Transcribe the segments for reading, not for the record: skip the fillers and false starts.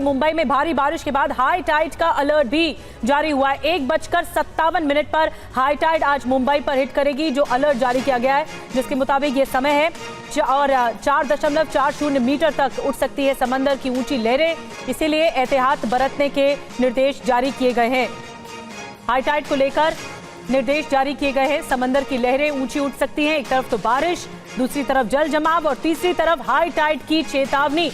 मुंबई में भारी बारिश के बाद हाई टाइड का अलर्ट भी जारी हुआ है। 1:57 पर हाई टाइड आज मुंबई पर हिट करेगी, जो अलर्ट जारी किया गया है, जिसके मुताबिक ये समय है और 4.40 मीटर तक उठ सकती है समंदर की ऊंची लहरें। इसीलिए एहतियात बरतने के निर्देश जारी किए गए हैं। हाई टाइड को लेकर निर्देश जारी किए गए हैं। समंदर की लहरें ऊंची उठ सकती हैं। एक तरफ तो बारिश, दूसरी तरफ जल जमाव और तीसरी तरफ हाई टाइड की चेतावनी।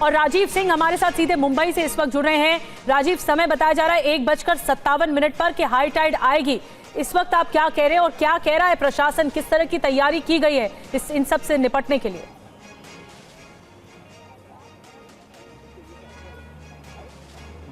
और राजीव सिंह हमारे साथ सीधे मुंबई से इस वक्त जुड़ रहे हैं। राजीव, समय बताया जा रहा है 1:57 पर कि हाई टाइड आएगी। इस वक्त आप क्या कह रहे हैं और क्या कह रहा है प्रशासन, किस तरह की तैयारी की गई है इन सब से निपटने के लिए?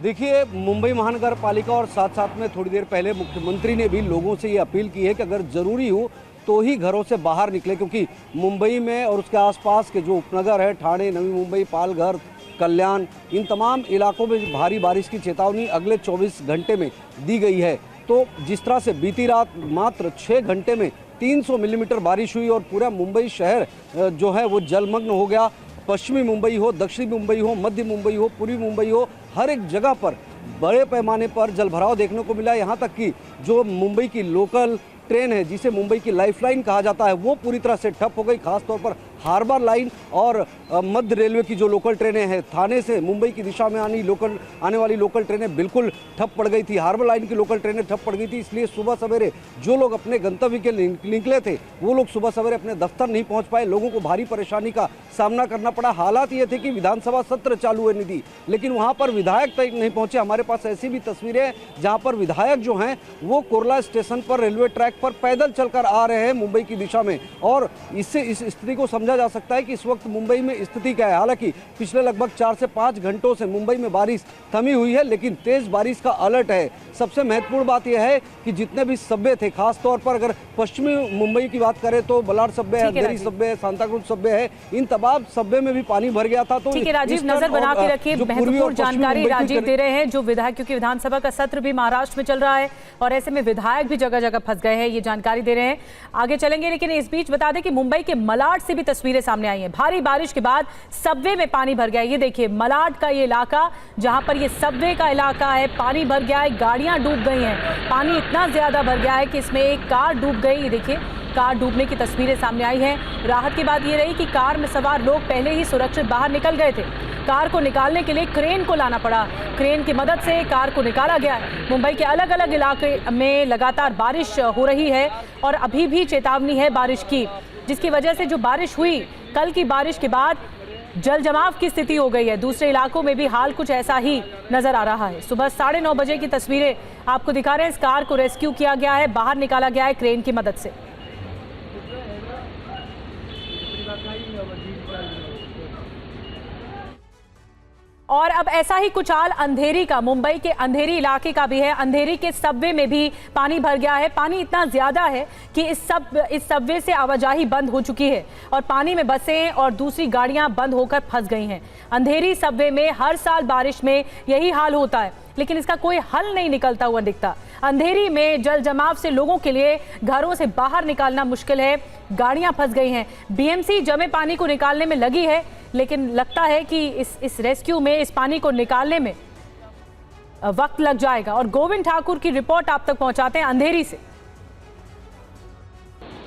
देखिए, मुंबई महानगर पालिका और साथ साथ में थोड़ी देर पहले मुख्यमंत्री ने भी लोगों से ये अपील की है कि अगर जरूरी हो तो ही घरों से बाहर निकले, क्योंकि मुंबई में और उसके आसपास के जो उपनगर है, ठाणे, नवी मुंबई, पालघर, कल्याण, इन तमाम इलाकों में भारी बारिश की चेतावनी अगले 24 घंटे में दी गई है। तो जिस तरह से बीती रात मात्र 6 घंटे में 300 मिलीमीटर बारिश हुई और पूरा मुंबई शहर जो है वो जलमग्न हो गया। पश्चिमी मुंबई हो, दक्षिणी मुंबई हो, मध्य मुंबई हो, पूर्वी मुंबई हो, हर एक जगह पर बड़े पैमाने पर जलभराव देखने को मिला। यहाँ तक कि जो मुंबई की लोकल ट्रेन है, जिसे मुंबई की लाइफलाइन कहा जाता है, वो पूरी तरह से ठप हो गई। खासतौर पर हार्बर लाइन और मध्य रेलवे की जो लोकल ट्रेनें हैं, थाने से मुंबई की दिशा में आने वाली लोकल ट्रेनें बिल्कुल ठप पड़ गई थी। हार्बर लाइन की लोकल ट्रेनें ठप पड़ गई थी, इसलिए सुबह सवेरे जो लोग अपने गंतव्य के निकले थे वो लोग सुबह सवेरे अपने दफ्तर नहीं पहुंच पाए। लोगों को भारी परेशानी का सामना करना पड़ा। हालात ये थे कि विधानसभा सत्र चालू है निधि, लेकिन वहां पर विधायक तक नहीं पहुंचे। हमारे पास ऐसी भी तस्वीरें हैं जहां पर विधायक जो हैं वो कुर्ला स्टेशन पर रेलवे ट्रैक पर पैदल चलकर आ रहे हैं मुंबई की दिशा में। और इससे इस स्थिति को समझा जा सकता है कि इस वक्त मुंबई में स्थिति क्या है। हालांकि पिछले लगभग 4 से 5 घंटों से मुंबई में बारिश थमी हुई है, लेकिन तेज बारिश का अलर्ट है। सबसे महत्वपूर्ण बात यह है कि जितने भी सब्वे थे, खासतौर पर अगर पश्चिमी मुंबई की बात करें तो बलाड सब्वे है, अंधेरी सब्वे है, सांताक्रूज सब्वे है, इन तमाम सब्वे में भी पानी भर गया था। तो ठीक है राजीव, नजर बना के रखिए। महत्वपूर्ण जानकारी राजीव दे रहे हैं, जो विधायक, क्योंकि विधानसभा का सत्र भी महाराष्ट्र में चल रहा है और ऐसे में विधायक भी जगह जगह फंस गए हैं, ये जानकारी दे रहे हैं। आगे चलेंगे, लेकिन इस बीच बता दें कि मुंबई के मलाड से भी तस्वीरें सामने आई हैं। भारी बारिश के बाद सबवे में पानी भर गया। ये देखिए मलाड का ये इलाका, जहां पर ये सबवे का इलाका है, पानी भर गया है, गाड़ियां डूब गई हैं। पानी इतना ज्यादा भर गया है कि इसमें एक कार डूब गई। ये देखिए कार डूबने की तस्वीरें सामने आई हैं। राहत की बात ये रही कि कार में सवार लोग पहले ही सुरक्षित बाहर निकल गए थे। कार को निकालने के लिए क्रेन को लाना पड़ा। क्रेन की मदद से कार को निकाला गया। मुंबई के अलग अलग इलाके में लगातार बारिश हो रही है और अभी भी चेतावनी है बारिश की, जिसकी वजह से जो बारिश हुई, कल की बारिश के बाद जल जमाव की स्थिति हो गई है। दूसरे इलाकों में भी हाल कुछ ऐसा ही नजर आ रहा है। सुबह 9:30 बजे की तस्वीरें आपको दिखा रहे हैं। इस कार को रेस्क्यू किया गया है, बाहर निकाला गया है क्रेन की मदद से। और अब ऐसा ही कुछ हाल अंधेरी का, मुंबई के अंधेरी इलाके का भी है। अंधेरी के सबवे में भी पानी भर गया है। पानी इतना ज्यादा है कि इस सबवे से आवाजाही बंद हो चुकी है और पानी में बसें और दूसरी गाड़ियां बंद होकर फंस गई हैं। अंधेरी सबवे में हर साल बारिश में यही हाल होता है, लेकिन इसका कोई हल नहीं निकलता हुआ दिखता। अंधेरी में जल जमाव से लोगों के लिए घरों से बाहर निकालना मुश्किल है, गाड़ियां फंस गई हैं। बीएमसी जमे पानी को निकालने में लगी है, लेकिन लगता है कि इस रेस्क्यू में, इस पानी को निकालने में वक्त लग जाएगा। और गोविंद ठाकुर की रिपोर्ट आप तक पहुंचाते हैं अंधेरी से।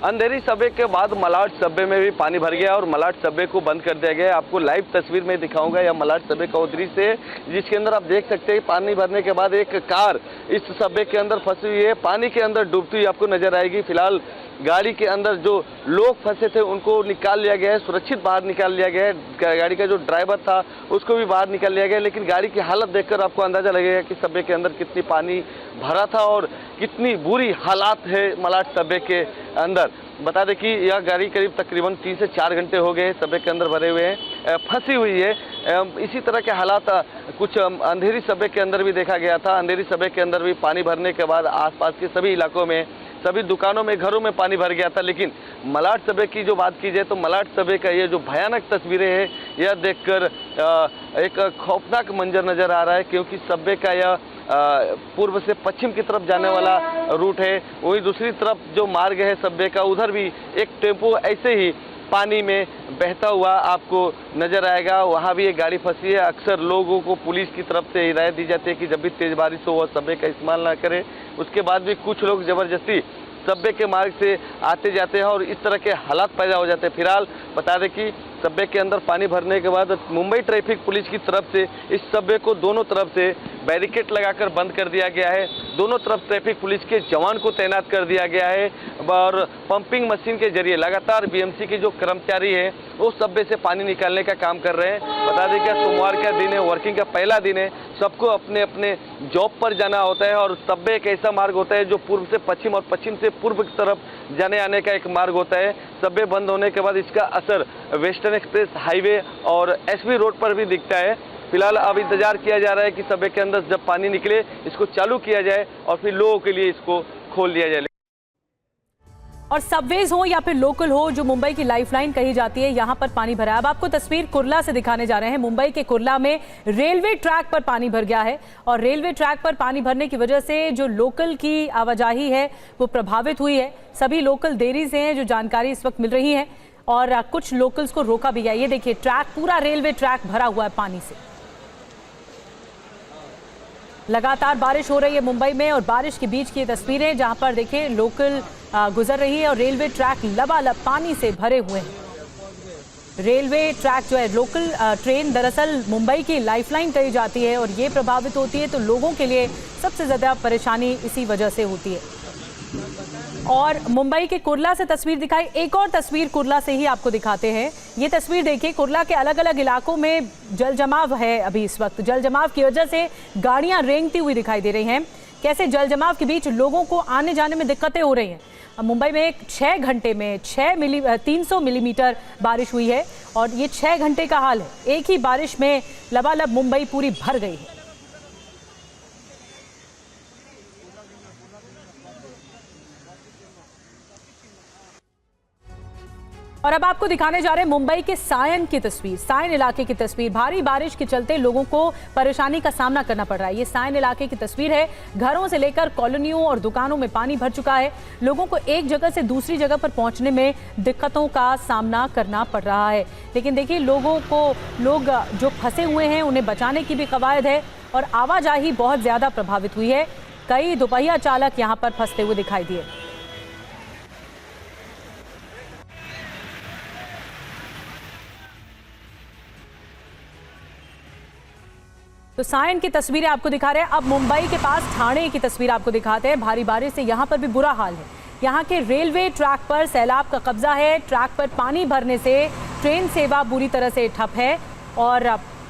अंधेरी सबवे के बाद मलाड सबवे में भी पानी भर गया और मलाड सबवे को बंद कर दिया गया। आपको लाइव तस्वीर में दिखाऊंगा यह मलाड सबवे का दृश्य है, जिसके अंदर आप देख सकते हैं पानी भरने के बाद एक कार इस सबवे के अंदर फंसी हुई है, पानी के अंदर डूबती हुई आपको नजर आएगी। फिलहाल गाड़ी के अंदर जो लोग फंसे थे उनको निकाल लिया गया है, सुरक्षित बाहर निकाल लिया गया है। गाड़ी का जो ड्राइवर था उसको भी बाहर निकाल लिया गया है, लेकिन गाड़ी की हालत देखकर आपको अंदाजा लगेगा कि सबवे के अंदर कितनी पानी भरा था और कितनी बुरी हालात है मलाड सबवे के अंदर। बता दें कि यह गाड़ी तकरीबन 3 से 4 घंटे हो गए सबवे के अंदर भरे हुए हैं, फंसी हुई है। इसी तरह के हालात कुछ अंधेरी सबवे के अंदर भी देखा गया था। अंधेरी सबवे के अंदर भी पानी भरने के बाद आसपास के सभी इलाकों में, सभी दुकानों में, घरों में पानी भर गया था। लेकिन मलाड सबवे की जो बात की जाए तो मलाड सबवे का ये जो भयानक तस्वीरें हैं, यह देखकर एक खौफनाक मंजर नजर आ रहा है, क्योंकि सबवे का यह पूर्व से पश्चिम की तरफ जाने वाला रूट है। वहीं दूसरी तरफ जो मार्ग है सबवे का, उधर भी एक टेम्पो ऐसे ही पानी में बहता हुआ आपको नजर आएगा। वहाँ भी एक गाड़ी फंसी है। अक्सर लोगों को पुलिस की तरफ से हिदायत दी जाती है कि जब भी तेज बारिश हो वह सबवे का इस्तेमाल ना करें। उसके बाद भी कुछ लोग जबरदस्ती सबवे के मार्ग से आते जाते हैं और इस तरह के हालात पैदा हो जाते हैं। फिलहाल बता दें कि सबवे के अंदर पानी भरने के बाद मुंबई ट्रैफिक पुलिस की तरफ से इस सबवे को दोनों तरफ से बैरिकेड लगाकर बंद कर दिया गया है। दोनों तरफ ट्रैफिक पुलिस के जवान को तैनात कर दिया गया है और पंपिंग मशीन के जरिए लगातार बीएमसी के जो कर्मचारी हैं वो सबवे से पानी निकालने का काम कर रहे हैं। बता दें कि सोमवार का दिन है, वर्किंग का पहला दिन है। सबको अपने अपने जॉब पर जाना होता है और सबवे एक ऐसा मार्ग होता है जो पूर्व से पश्चिम और पश्चिम से पूर्व की तरफ जाने आने का एक मार्ग होता है। सबवे बंद होने के बाद इसका असर वेस्टर्न एक्सप्रेस हाईवे और एसवी रोड पर भी दिखता है। फिलहाल अब इंतजार किया जा रहा है कि सबवे के अंदर जब पानी निकले इसको चालू किया जाए और फिर लोगों के लिए इसको खोल दिया जाए। और सबवेज हो या फिर लोकल हो, जो मुंबई की लाइफलाइन कही जाती है, यहां पर पानी भरा है। अब आपको तस्वीर कुर्ला से दिखाने जा रहे हैं। मुंबई के कुर्ला में रेलवे ट्रैक पर पानी भर गया है और रेलवे ट्रैक पर पानी भरने की वजह से जो लोकल की आवाजाही है वो प्रभावित हुई है। सभी लोकल देरी से हैं, जो जानकारी इस वक्त मिल रही है, और कुछ लोकल्स को रोका भी गया। ये देखिए ट्रैक, पूरा रेलवे ट्रैक भरा हुआ है पानी से। लगातार बारिश हो रही है मुंबई में और बारिश के बीच की ये तस्वीरें जहां पर देखिए लोकल गुजर रही है और रेलवे ट्रैक लबालब पानी से भरे हुए हैं। रेलवे ट्रैक जो है, लोकल ट्रेन दरअसल मुंबई की लाइफलाइन कही जाती है और ये प्रभावित होती है तो लोगों के लिए सबसे ज़्यादा परेशानी इसी वजह से होती है। और मुंबई के कुर्ला से तस्वीर दिखाई, एक और तस्वीर कुर्ला से ही आपको दिखाते हैं। ये तस्वीर देखिए, कुर्ला के अलग अलग इलाकों में जल जमाव है। अभी इस वक्त जल जमाव की वजह से गाड़ियां रेंगती हुई दिखाई दे रही हैं। कैसे जल जमाव के बीच लोगों को आने जाने में दिक्कतें हो रही हैं। मुंबई में 6 घंटे में 300 मिलीमीटर बारिश हुई है और ये 6 घंटे का हाल है। एक ही बारिश में लबालब मुंबई पूरी भर गई है। और अब आपको दिखाने जा रहे हैं मुंबई के सायन की तस्वीर, सायन इलाके की तस्वीर। भारी बारिश के चलते लोगों को परेशानी का सामना करना पड़ रहा है। ये सायन इलाके की तस्वीर है। घरों से लेकर कॉलोनियों और दुकानों में पानी भर चुका है। लोगों को एक जगह से दूसरी जगह पर पहुंचने में दिक्कतों का सामना करना पड़ रहा है। लेकिन देखिए लोग जो फंसे हुए हैं उन्हें बचाने की भी कवायद है और आवाजाही बहुत ज्यादा प्रभावित हुई है। कई दोपहिया चालक यहाँ पर फंसते हुए दिखाई दिए। तो सायन की तस्वीरें आपको दिखा रहे हैं। अब मुंबई के पास ठाणे की तस्वीर आपको दिखाते हैं। भारी बारिश से यहाँ पर भी बुरा हाल है। यहाँ के रेलवे ट्रैक पर सैलाब का कब्जा है। ट्रैक पर पानी भरने से ट्रेन सेवा बुरी तरह से ठप है और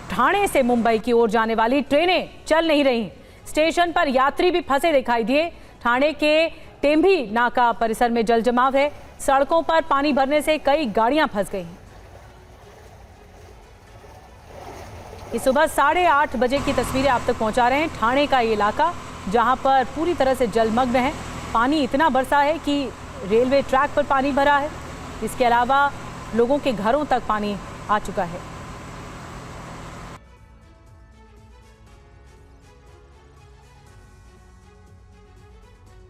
ठाणे से मुंबई की ओर जाने वाली ट्रेनें चल नहीं रही। स्टेशन पर यात्री भी फंसे दिखाई दिए। ठाणे के टेम्भी नाका परिसर में जल जमाव है। सड़कों पर पानी भरने से कई गाड़ियां फंस गई हैं। ये सुबह 8:30 बजे की तस्वीरें आप तक पहुंचा रहे हैं। ठाणे का ये इलाका जहां पर पूरी तरह से जलमग्न है। पानी इतना बरसा है कि रेलवे ट्रैक पर पानी भरा है। इसके अलावा लोगों के घरों तक पानी आ चुका है।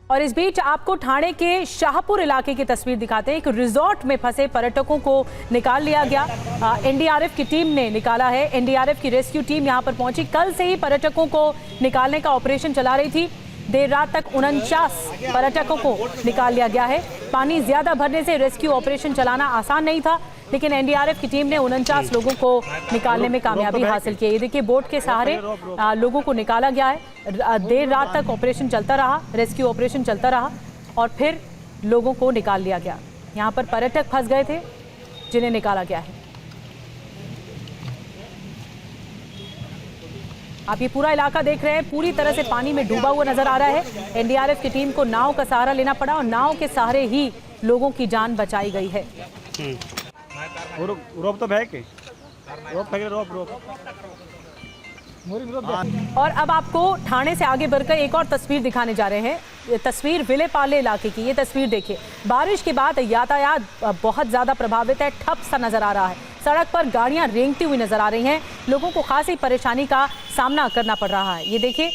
और इस बीच आपको ठाणे के शाहपुर इलाके की तस्वीर दिखाते हैं। एक रिजॉर्ट में फंसे पर्यटकों को निकाल लिया गया। एनडीआरएफ की टीम ने निकाला है। एनडीआरएफ की रेस्क्यू टीम यहां पर पहुंची। कल से ही पर्यटकों को निकालने का ऑपरेशन चला रही थी। देर रात तक 49 पर्यटकों को निकाल लिया गया है। पानी ज्यादा भरने से रेस्क्यू ऑपरेशन चलाना आसान नहीं था, लेकिन एनडीआरएफ की टीम ने 49 लोगों को निकालने में कामयाबी हासिल की। ये देखिए बोट के सहारे लोगों को निकाला गया है। देर रात तक ऑपरेशन चलता रहा, रेस्क्यू ऑपरेशन चलता रहा और फिर लोगों को निकाल लिया गया। यहाँ पर पर्यटक फंस गए थे जिन्हें निकाला गया है। आप ये पूरा इलाका देख रहे हैं, पूरी तरह से पानी में डूबा हुआ नजर आ रहा है। एनडीआरएफ की टीम को नाव का सहारा लेना पड़ा और नाव के सहारे ही लोगों की जान बचाई गई है। रोप तो है कि रोप और अब आपको ठाणे से आगे बढ़कर एक और तस्वीर दिखाने जा रहे हैं। ये तस्वीर विलेपाले इलाके की। ये तस्वीर देखिए, बारिश के बाद यातायात बहुत ज़्यादा प्रभावित है, ठप सा नज़र आ रहा है। सड़क पर गाड़ियां रेंगती हुई नज़र आ रही हैं। लोगों को खासी परेशानी का सामना करना पड़ रहा है। ये देखिए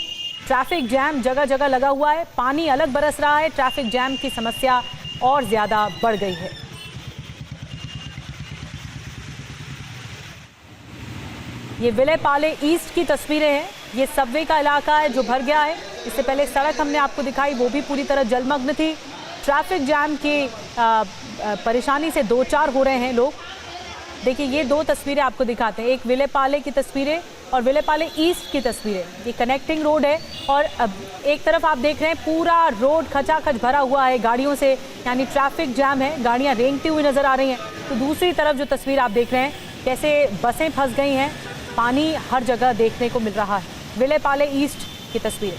ट्रैफिक जैम जगह जगह लगा हुआ है। पानी अलग बरस रहा है। ट्रैफिक जैम की समस्या और ज़्यादा बढ़ गई है। ये विले पाले ईस्ट की तस्वीरें हैं। ये सबवे का इलाका है जो भर गया है। इससे पहले सड़क हमने आपको दिखाई, वो भी पूरी तरह जलमग्न थी। ट्रैफिक जैम की परेशानी से दो चार हो रहे हैं लोग। देखिए ये दो तस्वीरें आपको दिखाते हैं, एक विले पाले की तस्वीरें और विले पाले ईस्ट की तस्वीरें। ये कनेक्टिंग रोड है और अब एक तरफ आप देख रहे हैं पूरा रोड खचाखच भरा हुआ है गाड़ियों से, यानी ट्रैफिक जैम है, गाड़ियां रेंगती हुई नजर आ रही हैं। तो दूसरी तरफ जो तस्वीर आप देख रहे हैं कैसे बसें फंस गई हैं, पानी हर जगह देखने को मिल रहा है। विले पाले ईस्ट की तस्वीरें।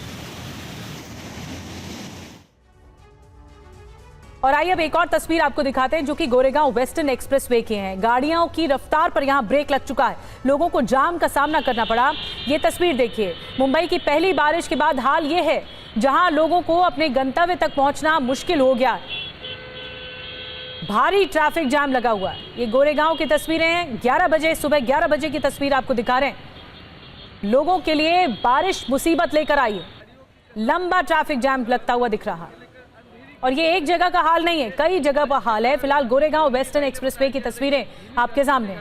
और आइए अब एक और तस्वीर आपको दिखाते हैं जो कि गोरेगांव वेस्टर्न एक्सप्रेसवे की है। गाड़ियों की रफ्तार पर यहां ब्रेक लग चुका है, लोगों को जाम का सामना करना पड़ा। ये तस्वीर देखिए, मुंबई की पहली बारिश के बाद हाल ये है जहां लोगों को अपने गंतव्य तक पहुंचना मुश्किल हो गया है। भारी ट्रैफिक जाम लगा हुआ है। ये गोरेगांव की तस्वीरें हैं, 11 बजे, सुबह 11 बजे की तस्वीर आपको दिखा रहे हैं। लोगों के लिए बारिश मुसीबत लेकर आई है, लंबा ट्रैफिक जाम लगता हुआ दिख रहा है। और ये एक जगह का हाल नहीं है, कई जगह का हाल है। फिलहाल गोरेगांव वेस्टर्न एक्सप्रेसवे की तस्वीरें आपके सामने।